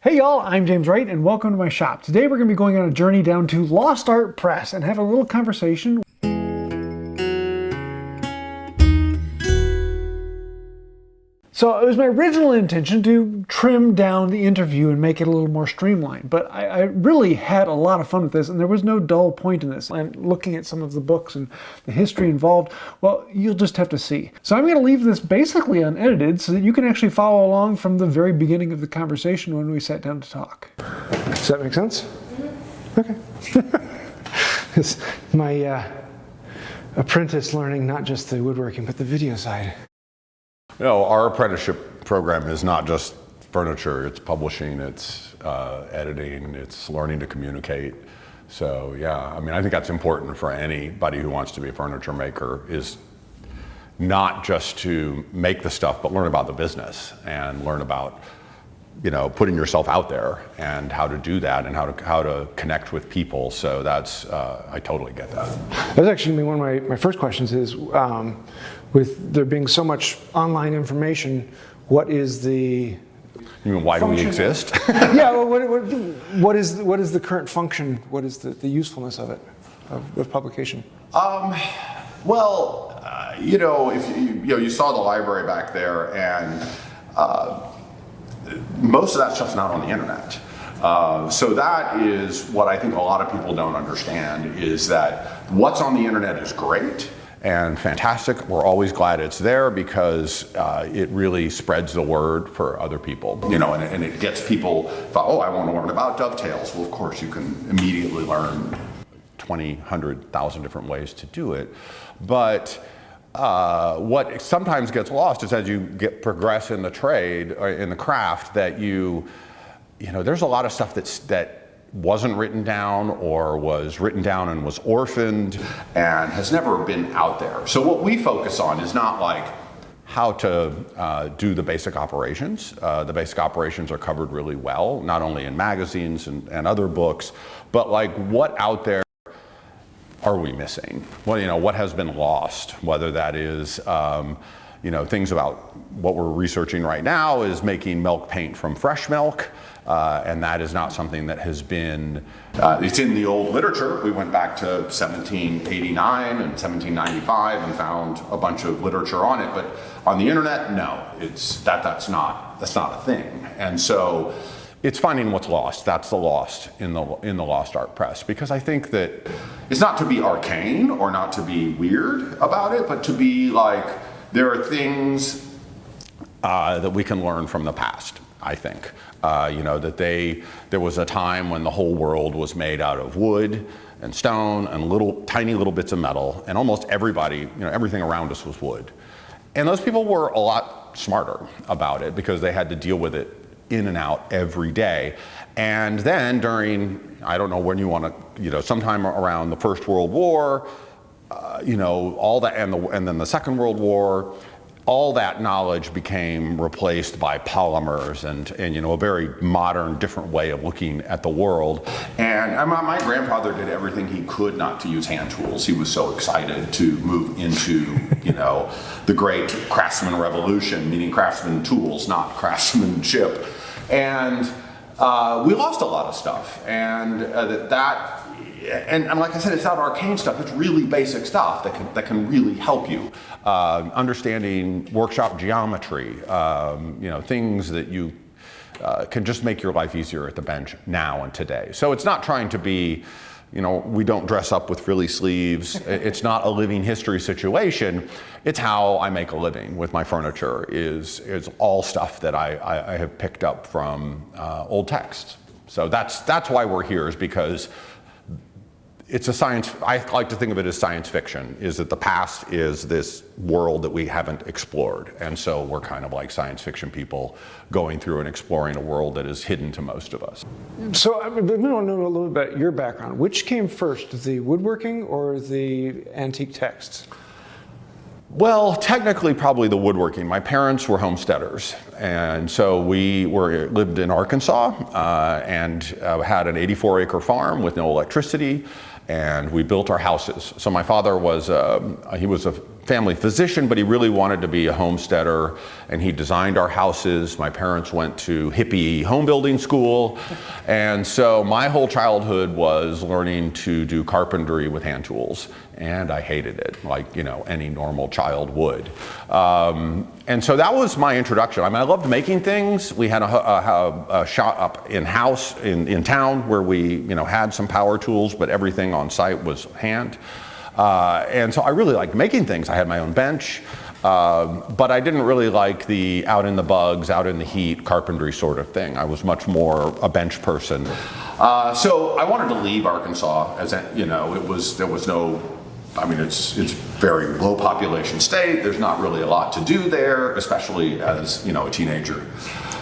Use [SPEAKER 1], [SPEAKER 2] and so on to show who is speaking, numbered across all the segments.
[SPEAKER 1] Hey y'all, I'm James Wright and welcome to my shop. Today we're going to be going on a journey down to Lost Art Press and have a little conversation. So it was my original intention to trim down the interview and make it a little more streamlined, but I really had a lot of fun with this and there was no dull point in this. And looking at some of the books and the history involved, well, you'll just have to see. So I'm going to leave this basically unedited so that you can actually follow along from the very beginning of the conversation when we sat down to talk. Does that make sense? Okay. It's my apprentice learning not just the woodworking, but the video side.
[SPEAKER 2] You know, our apprenticeship program is not just furniture, it's publishing, it's editing, it's learning to communicate. So yeah, I mean, I think that's important for anybody who wants to be a furniture maker, is not just to make the stuff, but learn about the business and learn about, you know, putting yourself out there and how to do that and how to connect with people. So that's, I totally get that.
[SPEAKER 1] That's actually one of my first questions is, with there being so much online information, what is the...
[SPEAKER 2] You mean, why do we exist?
[SPEAKER 1] Yeah, well, what is the current function? What is the usefulness of it, of publication?
[SPEAKER 2] Well, you know, if you saw the library back there, and most of that stuff's not on the internet. So that is what I think a lot of people don't understand, is that what's on the internet is great and fantastic. We're always glad it's there because it really spreads the word for other people. You know, and it gets people, oh, I want to learn about dovetails. Well, of course, you can immediately learn 20, 100,000 different ways to do it. But what sometimes gets lost is as you progress in the trade or in the craft, that you know, there's a lot of stuff that wasn't written down or was written down and was orphaned and has never been out there. So what we focus on is not like how to do the basic operations. The basic operations are covered really well, not only in magazines and other books, but like what out there are we missing? Well, you know, what has been lost, whether that is, you know, things about what we're researching right now is making milk paint from fresh milk. And that is not something that has been, it's in the old literature. We went back to 1789 and 1795 and found a bunch of literature on it, but on the internet, no, that's not a thing. And so it's finding what's lost. That's the lost in the Lost Art Press, because I think that it's not to be arcane or not to be weird about it, but to be like, there are things that we can learn from the past, I think. You know, that there was a time when the whole world was made out of wood and stone and tiny little bits of metal, and almost everybody, you know, everything around us was wood. And those people were a lot smarter about it because they had to deal with it in and out every day. And then during, I don't know when you want to, you know, sometime around the First World War, you know, all that, and then the Second World War, all that knowledge became replaced by polymers and you know, a very modern, different way of looking at the world. And my grandfather did everything he could not to use hand tools. He was so excited to move into, you know, the great craftsman revolution, meaning craftsman tools, not craftsmanship. And we lost a lot of stuff. And and like I said, it's not arcane stuff, it's really basic stuff that can really help you. Understanding workshop geometry, you know, things that you can just make your life easier at the bench now and today. So it's not trying to be, you know, we don't dress up with frilly sleeves. It's not a living history situation. It's how I make a living with my furniture is all stuff that I have picked up from old texts. So that's why we're here, is because it's a science, I like to think of it as science fiction, is that the past is this world that we haven't explored. And so we're kind of like science fiction people going through and exploring a world that is hidden to most of us.
[SPEAKER 1] So we want to know a little bit about your background. Which came first, the woodworking or the antique texts?
[SPEAKER 2] Well, technically probably the woodworking. My parents were homesteaders, and so we lived in Arkansas and had an 84-acre farm with no electricity, and we built our houses. So my father was he was a family physician, but he really wanted to be a homesteader, and he designed our houses. My parents went to hippie home building school, and so my whole childhood was learning to do carpentry with hand tools, and I hated it, like, you know, any normal child would. And so that was my introduction. I mean, I loved making things. We had a shop up in town where we, you know, had some power tools, but everything on site was hand. And so I really liked making things. I had my own bench, but I didn't really like the out in the bugs, out in the heat, carpentry sort of thing. I was much more a bench person. So I wanted to leave Arkansas, as you know, there was no, I mean, it's very low population state. There's not really a lot to do there, especially as, you know, a teenager.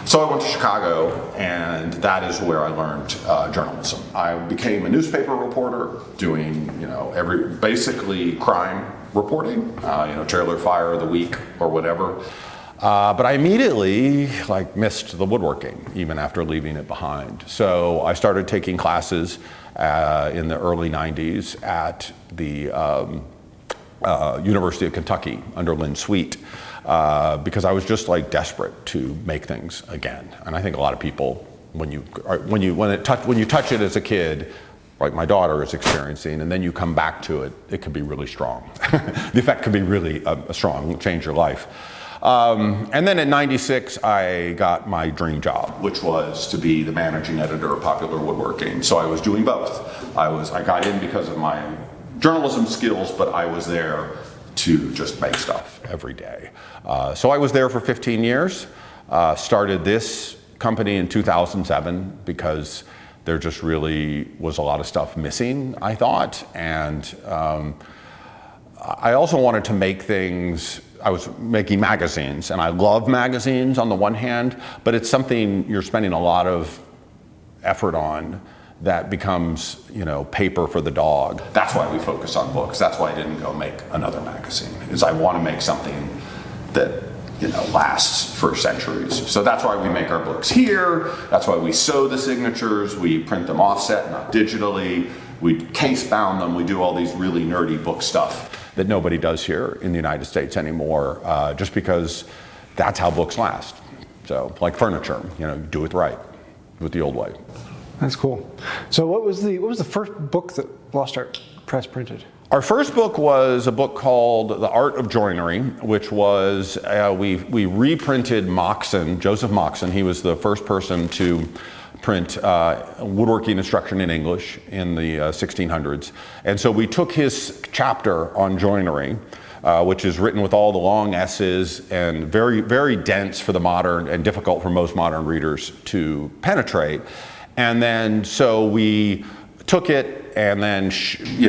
[SPEAKER 2] So I went to Chicago, and that is where I learned journalism. I became a newspaper reporter, doing, you know, basically crime reporting, you know, trailer fire of the week or whatever. But I immediately missed the woodworking, even after leaving it behind. So I started taking classes in the early 90s at the University of Kentucky under Lynn Sweet. Because I was just desperate to make things again, and I think a lot of people, when you touch it as a kid, like my daughter is experiencing, and then you come back to it, it can be really strong. The effect can be really strong, change your life. And then in '96, I got my dream job, which was to be the managing editor of Popular Woodworking. So I was doing both. I got in because of my journalism skills, but I was there to just make stuff every day. So I was there for 15 years, started this company in 2007 because there just really was a lot of stuff missing, I thought. And I also wanted to make things. I was making magazines, and I love magazines on the one hand, but it's something you're spending a lot of effort on that becomes, you know, paper for the dog. That's why we focus on books. That's why I didn't go make another magazine, is I want to make something that, you know, lasts for centuries. So that's why we make our books here. That's why we sew the signatures. We print them offset, not digitally. We case bound them. We do all these really nerdy book stuff that nobody does here in the United States anymore, just because that's how books last. So like furniture, you know, do it right, do it the old way.
[SPEAKER 1] That's cool. So what was the first book that Lost Art Press printed?
[SPEAKER 2] Our first book was a book called The Art of Joinery, which was, we reprinted Moxon, Joseph Moxon. He was the first person to print woodworking instruction in English in the 1600s. And so we took his chapter on joinery, which is written with all the long S's and very, very dense for the modern and difficult for most modern readers to penetrate. And then so we took it and then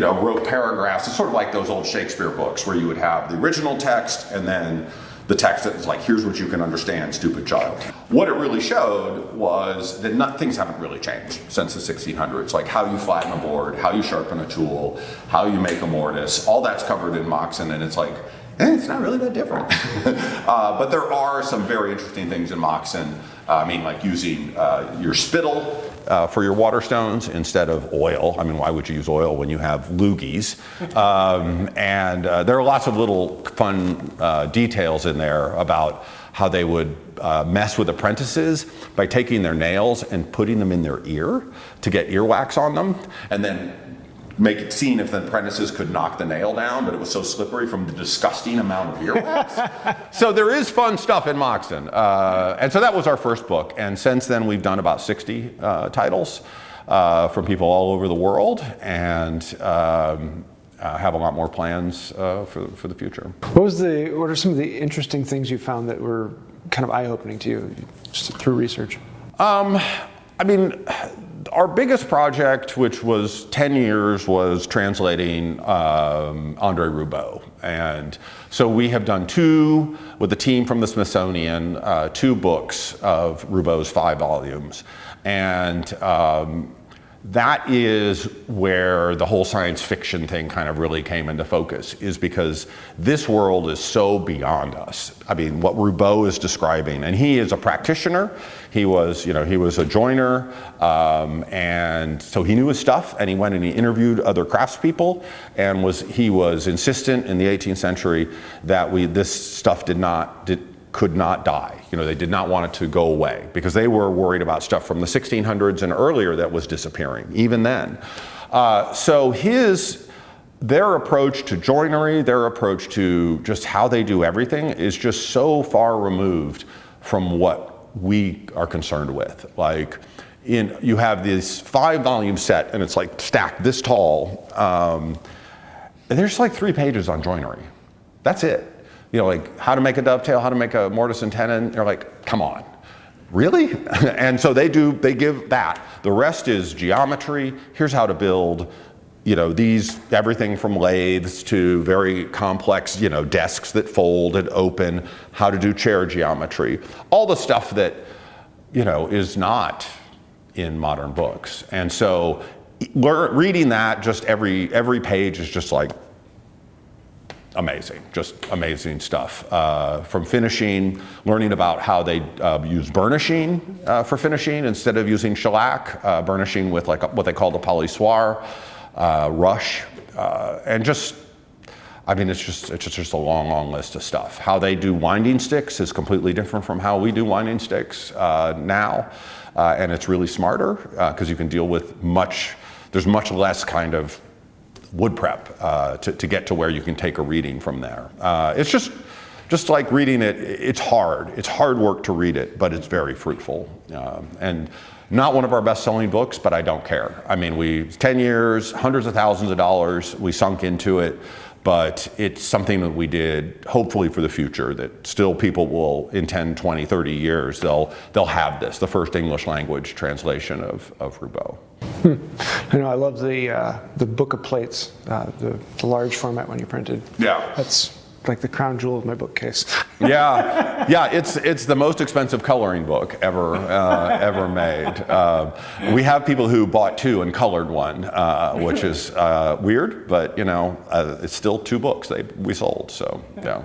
[SPEAKER 2] wrote paragraphs. It's sort of like those old Shakespeare books where you would have the original text and then the text that was like, here's what you can understand, stupid child. What it really showed was that things haven't really changed since the 1600s. Like how you flatten a board, how you sharpen a tool, how you make a mortise, all that's covered in Moxon, and it's like, it's not really that different. But there are some very interesting things in Moxon. I mean, like using your spittle for your water stones instead of oil. I mean, why would you use oil when you have loogies? And there are lots of little fun details in there about how they would mess with apprentices by taking their nails and putting them in their ear to get earwax on them, and then make it seen if the apprentices could knock the nail down, but it was so slippery from the disgusting amount of earwax. So there is fun stuff in Moxon. And so that was our first book. And since then, we've done about 60 titles from people all over the world, and have a lot more plans for the future.
[SPEAKER 1] What are some of the interesting things you found that were kind of eye-opening to you just through research?
[SPEAKER 2] I mean, our biggest project, which was 10 years, was translating Andre Roubo. And so we have done with the team from the Smithsonian, 2 books of Roubo's 5 volumes. And that is where the whole science fiction thing kind of really came into focus, is because this world is so beyond us. I mean, what Roubo is describing, and he is a practitioner, he was a joiner, and so he knew his stuff, and he went and he interviewed other craftspeople, and he was insistent in the 18th century that this stuff could not die. They did not want it to go away because they were worried about stuff from the 1600s and earlier that was disappearing, even then. So their approach to joinery, their approach to just how they do everything is just so far removed from what we are concerned with. Like, you have this 5-volume set and it's like stacked this tall. And there's like 3 pages on joinery. That's it. Like how to make a dovetail, how to make a mortise and tenon. You're like, come on, really? And so they give that. The rest is geometry. Here's how to build, everything from lathes to very complex, desks that fold and open, how to do chair geometry, all the stuff that, is not in modern books. And so reading that, just every page is just like, amazing, just amazing stuff. From finishing, learning about how they use burnishing for finishing instead of using shellac, burnishing with like what they call the polissoir, rush, and it's just a long list of stuff. How they do winding sticks is completely different from how we do winding sticks now, and it's really smarter because you can deal with there's much less kind of wood prep to get to where you can take a reading from there. It's just like reading it, it's hard. It's hard work to read it, but it's very fruitful. And not one of our best-selling books, but I don't care. I mean, 10 years, hundreds of thousands of dollars, we sunk into it, but it's something that we did hopefully for the future, that still people will, in 10, 20, 30 years, they'll have this, the first English language translation of Roubo.
[SPEAKER 1] I love the book of plates, the large format when you printed. Yeah. That's like the crown jewel of my bookcase.
[SPEAKER 2] Yeah, it's the most expensive coloring book ever made. We have people who bought 2 and colored 1, which is weird, but it's still 2 books we sold. So yeah,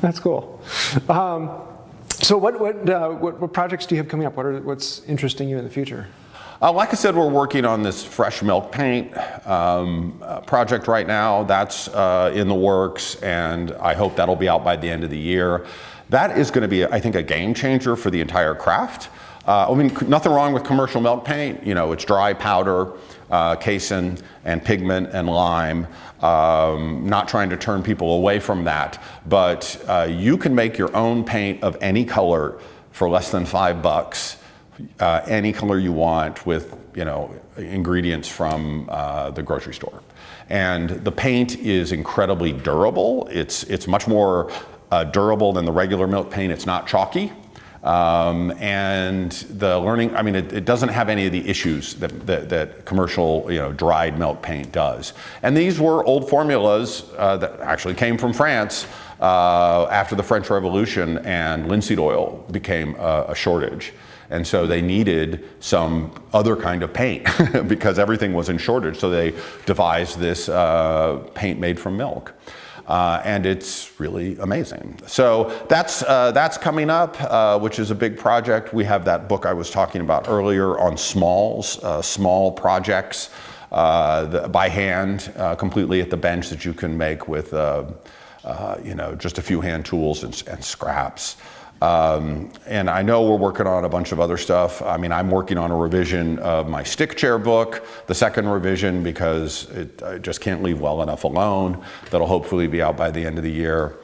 [SPEAKER 1] that's cool. So what projects do you have coming up? What's interesting you in the future?
[SPEAKER 2] Like I said, we're working on this fresh milk paint project right now. That's in the works, and I hope that'll be out by the end of the year. That is going to be, I think, a game changer for the entire craft. Nothing wrong with commercial milk paint. It's dry powder, casein, and pigment and lime. Not trying to turn people away from that, but you can make your own paint of any color for less than $5. Any color you want with ingredients from the grocery store, and the paint is incredibly durable. It's much more durable than the regular milk paint. It's not chalky, and the learning. It doesn't have any of the issues that commercial dried milk paint does. And these were old formulas that actually came from France after the French Revolution, and linseed oil became a shortage. And so they needed some other kind of paint because everything was in shortage. So they devised this paint made from milk. And it's really amazing. So that's coming up, which is a big project. We have that book I was talking about earlier on small projects by hand, completely at the bench, that you can make with just a few hand tools and scraps. And I know we're working on a bunch of other stuff. I'm working on a revision of my stick chair book, the second revision, because I just can't leave well enough alone. That'll hopefully be out by the end of the year.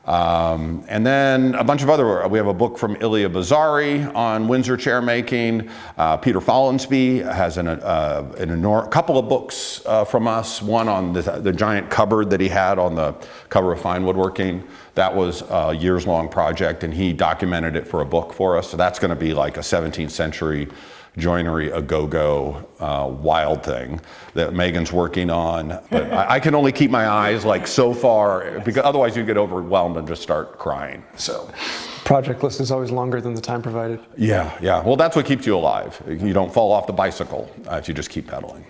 [SPEAKER 2] And then a bunch of we have a book from Ilya Bazari on Windsor chair making. Peter Follensby has a couple of books from us, one on the giant cupboard that he had on the cover of Fine Woodworking. That was a years-long project, and he documented it for a book for us. So that's going to be like a 17th century joinery a go-go wild thing that Megan's working on. But I can only keep my eyes like so far, because otherwise you get overwhelmed and just start crying. So.
[SPEAKER 3] Project list is always longer than the time provided.
[SPEAKER 2] Yeah. Well, that's what keeps you alive. You don't fall off the bicycle if you just keep pedaling.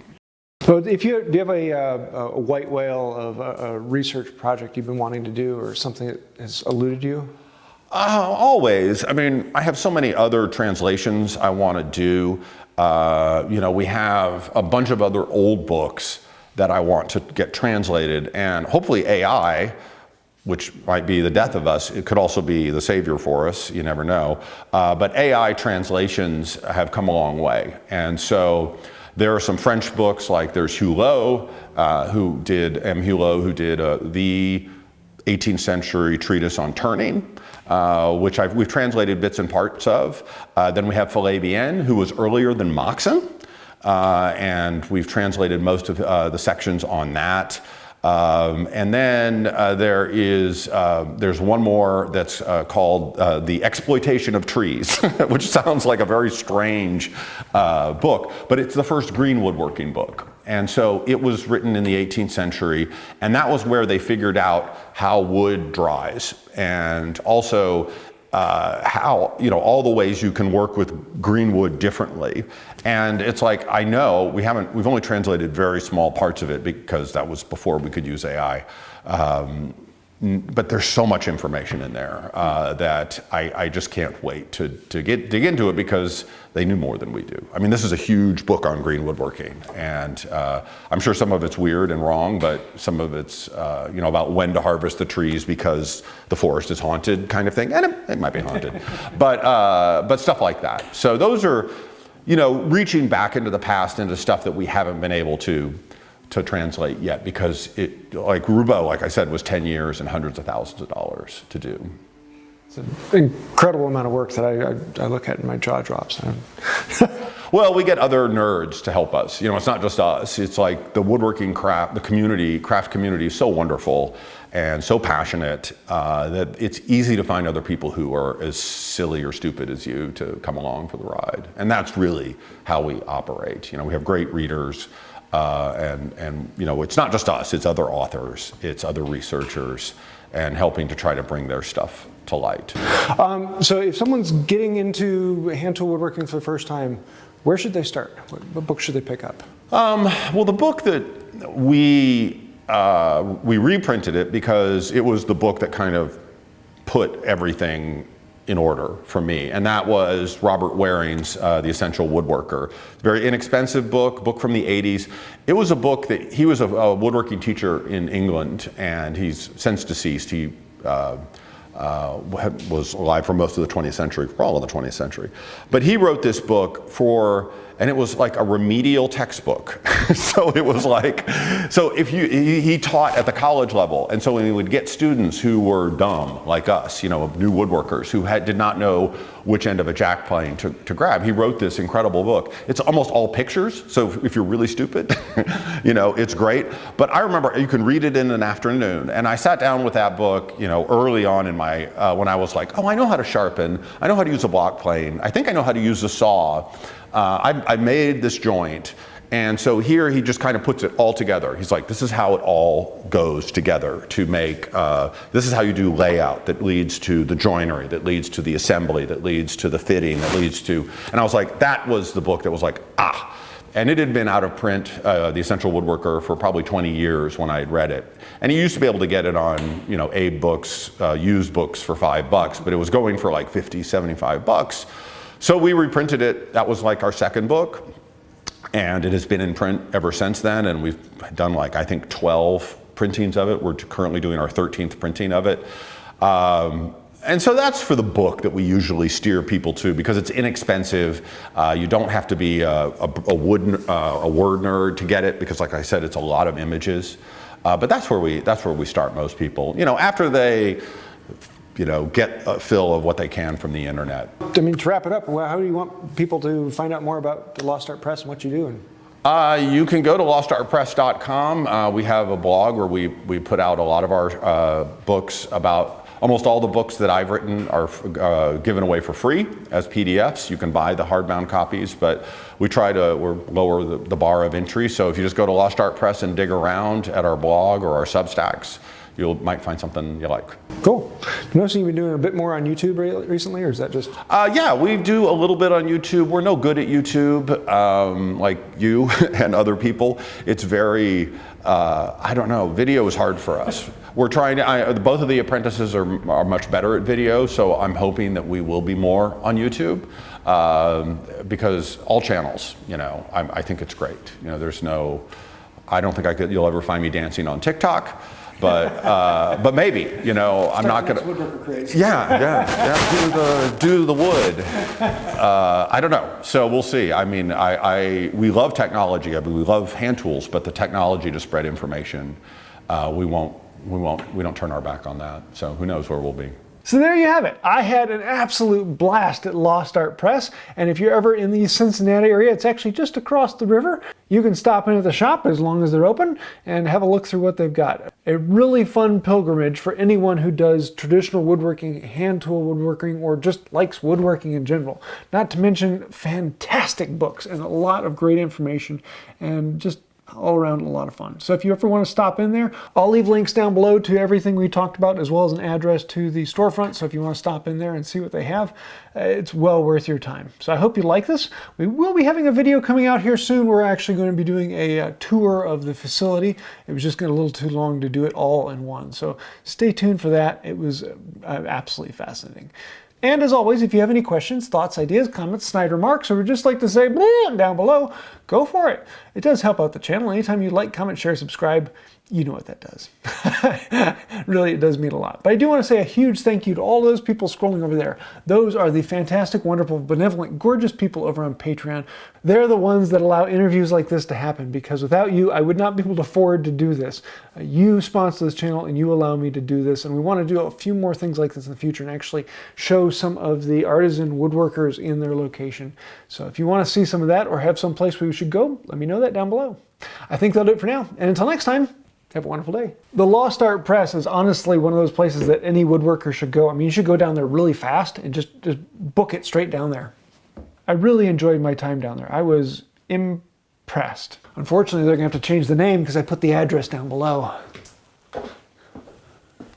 [SPEAKER 3] So do you have a white whale of a research project you've been wanting to do, or something that has eluded you?
[SPEAKER 2] Always. I mean, I have so many other translations I want to do. We have a bunch of other old books that I want to get translated, and hopefully AI, which might be the death of us, it could also be the savior for us, you never know. But AI translations have come a long way. And so there are some French books, like there's Hulot, who did the 18th century treatise on turning, which we've translated bits and parts of. Then we have Falabienne, who was earlier than Moxon, and we've translated most of the sections on that. And then there's one more that's called The Exploitation of Trees, which sounds like a very strange book, but it's the first green woodworking book. And so it was written in the 18th century, and that was where they figured out how wood dries, and also how, all the ways you can work with green wood differently. And it's like, I know we've only translated very small parts of it because that was before we could use AI. But there's so much information in there that I just can't wait to dig into it, because they knew more than we do. I mean, this is a huge book on green woodworking, and I'm sure some of it's weird and wrong, but some of it's about when to harvest the trees because the forest is haunted, kind of thing, and it might be haunted, but stuff like that. So those are, reaching back into the past, into stuff that we haven't been able to translate yet, because it, like Roubo, like I said, was 10 years and hundreds of thousands of dollars to do.
[SPEAKER 3] It's an incredible amount of work that I look at and my jaw drops.
[SPEAKER 2] Well, we get other nerds to help us. It's not just us. It's like the woodworking craft community is so wonderful and so passionate that it's easy to find other people who are as silly or stupid as you to come along for the ride. And that's really how we operate. We have great readers. And it's not just us, it's other authors, it's other researchers, and helping to try to bring their stuff to light.
[SPEAKER 3] So if someone's getting into hand tool woodworking for the first time, where should they start? What book should they pick up?
[SPEAKER 2] Well, the book that we reprinted it because it was the book that kind of put everything in order for me, and that was Robert Waring's The Essential Woodworker. Very inexpensive book from the 80s. It was a book that he was a woodworking teacher in England, and he's since deceased. He was alive for most of the 20th century, for all of the 20th century. But he wrote this book and it was like a remedial textbook. So it was like, he taught at the college level, and so when he would get students who were dumb, like us, new woodworkers who did not know which end of a jack plane to grab, he wrote this incredible book. It's almost all pictures, so if you're really stupid, it's great. But I remember you can read it in an afternoon, and I sat down with that book, early on in my, when I was like, I know how to sharpen, I know how to use a block plane, I think I know how to use a saw. I made this joint, and so here he just kind of puts it all together. He's like, this is how it all goes together to make, this is how you do layout that leads to the joinery, that leads to the assembly, that leads to the fitting, that leads to, and I was like, that was the book that was like, and it had been out of print, The Essential Woodworker, for probably 20 years when I had read it. And you used to be able to get it on, Abe Books, used books for $5, but it was going for like 50, 75 bucks. So we reprinted it. That was like our second book, and it has been in print ever since then, and we've done I think 12 printings of it. We're currently doing our 13th printing of it. And so that's for the book that we usually steer people to, because it's inexpensive. You don't have to be a word nerd to get it, because like I said, it's a lot of images. But that's where we start most people. After they get a fill of what they can from the internet.
[SPEAKER 3] I mean, to wrap it up, how do you want people to find out more about the Lost Art Press and what you do?
[SPEAKER 2] You can go to lostartpress.com. We have a blog where we put out a lot of our books about Almost all the books that I've written are given away for free as PDFs. You can buy the hardbound copies, but we try to lower the bar of entry. So if you just go to Lost Art Press and dig around at our blog or our Substacks, you might find something you like.
[SPEAKER 3] Cool. Noticing you've been doing a bit more on YouTube recently, or is that just?
[SPEAKER 2] Yeah, we do a little bit on YouTube. We're no good at YouTube, like you and other people. It's very, I don't know, video is hard for us. We're trying to, both of the apprentices are much better at video, so I'm hoping that we will be more on YouTube, because all channels, you know, I think it's great. You know, there's no, I don't think you'll ever find me dancing on TikTok. But maybe, you know, I'm not gonna.
[SPEAKER 1] Woodworker craze.
[SPEAKER 2] Yeah. Do the wood. I don't know. So we'll see. I mean, we love technology. I mean, we love hand tools, but the technology to spread information, we don't turn our back on that. So who knows where we'll be.
[SPEAKER 1] So there you have it. I had an absolute blast at Lost Art Press, and if you're ever in the Cincinnati area, it's actually just across the river. You can stop in at the shop as long as they're open and have a look through what they've got. A really fun pilgrimage for anyone who does traditional woodworking, hand tool woodworking, or just likes woodworking in general. Not to mention fantastic books and a lot of great information and just all around a lot of fun. So if you ever want to stop in there, I'll leave links down below to everything we talked about, as well as an address to the storefront. So if you want to stop in there and see what they have, it's well worth your time. So I hope you like this. We will be having a video coming out here soon. We're actually going to be doing a tour of the facility. It was just getting a little too long to do it all in one. So stay tuned for that. It was absolutely fascinating. And as always, if you have any questions, thoughts, ideas, comments, snide remarks, or would just like to say down below, go for it. It does help out the channel. Anytime you like, comment, share, subscribe, you know what that does. Really, it does mean a lot. But I do want to say a huge thank you to all those people scrolling over there. Those are the fantastic, wonderful, benevolent, gorgeous people over on Patreon. They're the ones that allow interviews like this to happen, because without you, I would not be able to afford to do this. You sponsor this channel and you allow me to do this, and we want to do a few more things like this in the future and actually show some of the artisan woodworkers in their location. So if you want to see some of that or have some place where we should go, let me know that down below. I think that'll do it for now, and until next time, have a wonderful day. The Lost Art Press is honestly one of those places that any woodworker should go. I mean, you should go down there really fast and just book it straight down there. I really enjoyed my time down there. I was impressed. Unfortunately, they're gonna have to change the name because I put the address down below.